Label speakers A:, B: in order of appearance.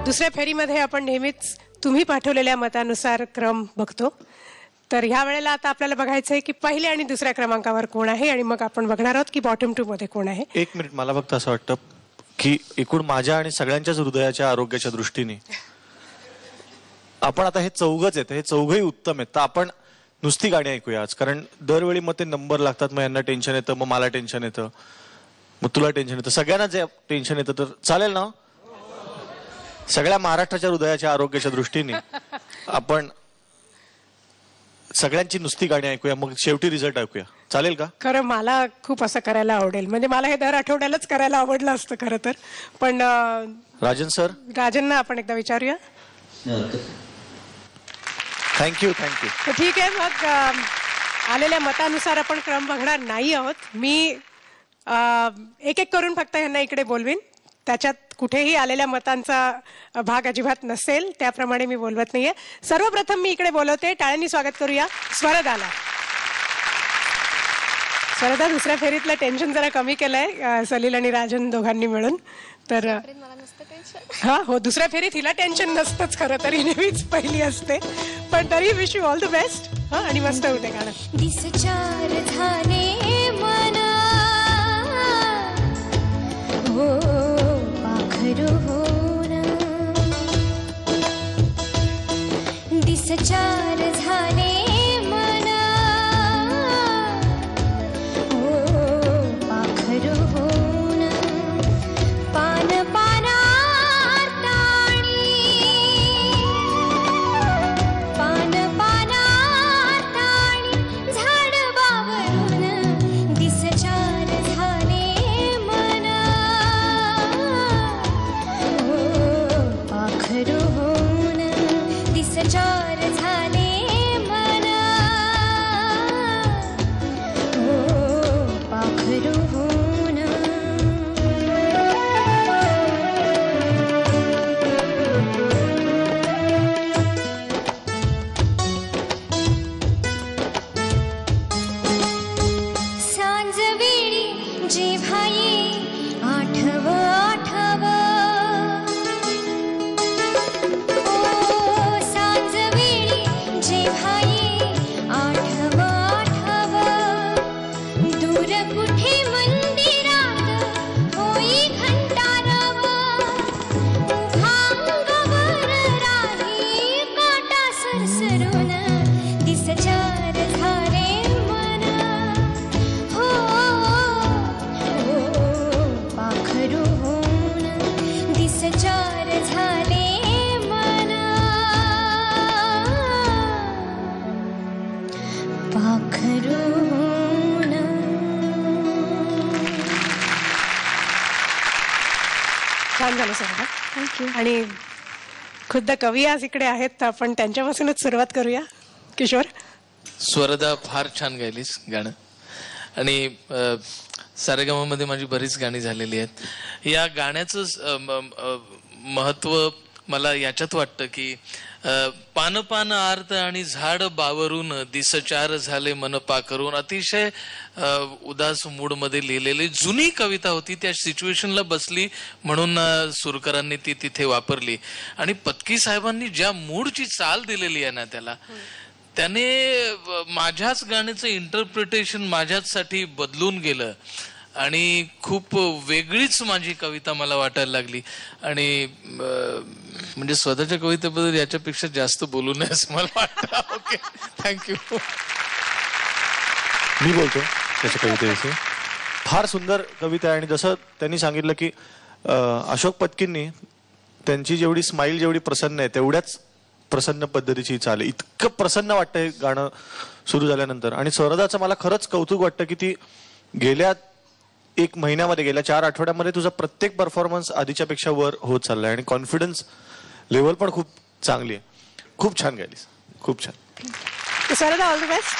A: दुसऱ्या फेरीमध्ये आपण नेहमीच तुम्ही पाठवलेल्या मतानुसार क्रम बघतो. तर ह्या वेळेला आता आपल्याला बघायचं आहे की पहिल्या आणि दुसऱ्या क्रमांकावर कोण आहे आणि मग आपण बघणार आहोत की बॉटम 2 मध्ये कोण आहे.
B: एक मिनिट, मला फक्त असं वाटतं की एकूण माझ्या आणि सगळ्यांच्याच हृदयाच्या आरोग्याच्या दृष्टीने आपण आता हे चौघच आहेत, हे चौघही उत्तम आहेत, तर आपण नुसती गाणी ऐकूया आज. कारण दरवेळी मग ते नंबर लागतात, मग यांना टेन्शन येतं, मग मला टेन्शन येतं, मग तुला टेन्शन येतं, सगळ्यांना जे टेन्शन येतं. तर चालेल ना, सगळ्या महाराष्ट्राच्या हृदयाच्या आरोग्याच्या दृष्टीने आपण सगळ्यांची नुसती गाणी ऐकूया, मग शेवटी रिझल्ट ऐकूया. चालेल का?
A: खरं मला खूप असं करायला आवडेल, म्हणजे मला हे दर आठवड्यालाच करायला आवडलं असतं खरं तर. पण
B: राजन सर,
A: राजनना आपण एकदा विचारूया.
B: थँक्यू.
A: तर ठीक आहे, मग आलेल्या मतानुसार आपण क्रम बघणार नाही आहोत. मी एक एक करून फक्त ह्यांना इकडे बोलवीन. त्याच्यात कुठेही आलेल्या मतांचा भाग अजिबात नसेल, त्याप्रमाणे मी बोलवत नाहीये. सर्वप्रथम मी इकडे बोलवते, टाळ्यांनी स्वागत करूया स्वरदाला. स्वरदा, दुसऱ्या फेरीतलं टेन्शन जरा कमी केलंय सलील आणि राजन दोघांनी मिळून. तर हा हो, दुसऱ्या फेरीत हिला टेन्शन नसतंच खरं तर, ही नेहमीच पहिली असते. पण तरी wish you all the best. हा, आणि मस्त होते गाणं.
C: दिसचार झाले मना हो पाखरू होना, दिसचार झाले मना हो पाखरू होना, पान पानार ताणी, पान पानार ताणी, झाड बावरून दिसचार झाले मना हो पाखरू होना, दिसचार झाले मना हो पाखरू होना. सांजवेळी जेव्हा ये आठव आठव ओ, सांजवेळी जेव्हा ये आठव आठव, दूर कुठे मंदिरात होई घंटारव, भांगवर राही काटा सरसरून, दिसचार झाले मना हो हो पाखरू होऊन, दिसचार झाले मना पाखरू होऊन.
A: छान झालं सर. थँक्यू. आणि खुद्द कवी आज इकडे आहेत, तर आपण त्यांच्यापासूनच सुरुवात करूया. किशोर.
D: स्वरदा, फार छान गायलीस गाणं. आणि सारेगममध्ये माझी बरीच गाणी झालेली आहेत. या गाण्याचं महत्व मला याच्यात वाटतं की पान पान आर्त आणि झाड बावरून दिसचार झाले मन पाखरून, अतिशय उदास मूडमध्ये लिहिलेली जुनी कविता होती, त्या सिच्युएशनला बसली म्हणून सुरकरांनी ती तिथे वापरली. आणि पत्की साहेबांनी ज्या मूडची चाल दिलेली आहे ना त्याला, त्याने माझ्याच गाण्याचं इंटरप्रिटेशन माझ्याचसाठी बदलून गेलं आणि खूप वेगळीच माझी कविता मला वाटायला लागली. आणि म्हणजे स्वतःच्या कवितेबद्दल याच्यापेक्षा जास्त बोलू नये असं मला वाटतं. Okay, thank you.
B: मी बोलतो त्याच्या कवितेविषयी. फार सुंदर कविता आहे. आणि जसं त्यांनी सांगितलं की अशोक पत्कींनी त्यांची जेवढी स्माईल जेवढी प्रसन्न आहे, तेवढ्याच प्रसन्न पद्धतीची चाल आहे. इतकं प्रसन्न वाटतं हे गाणं सुरू झाल्यानंतर. आणि स्वरदाचं मला खरंच कौतुक वाटतं की ती गेल्या 1 महिन्यामध्ये, गेल्या 4 आठवड्यामध्ये तुझा प्रत्येक परफॉर्मन्स आधीच्या पेक्षा वर होत चाललाय आणि कॉन्फिडन्स लेवल पण खूप चांगली आहे. खूप छान गायलीस, खूप छान.
A: Swarda, all the best.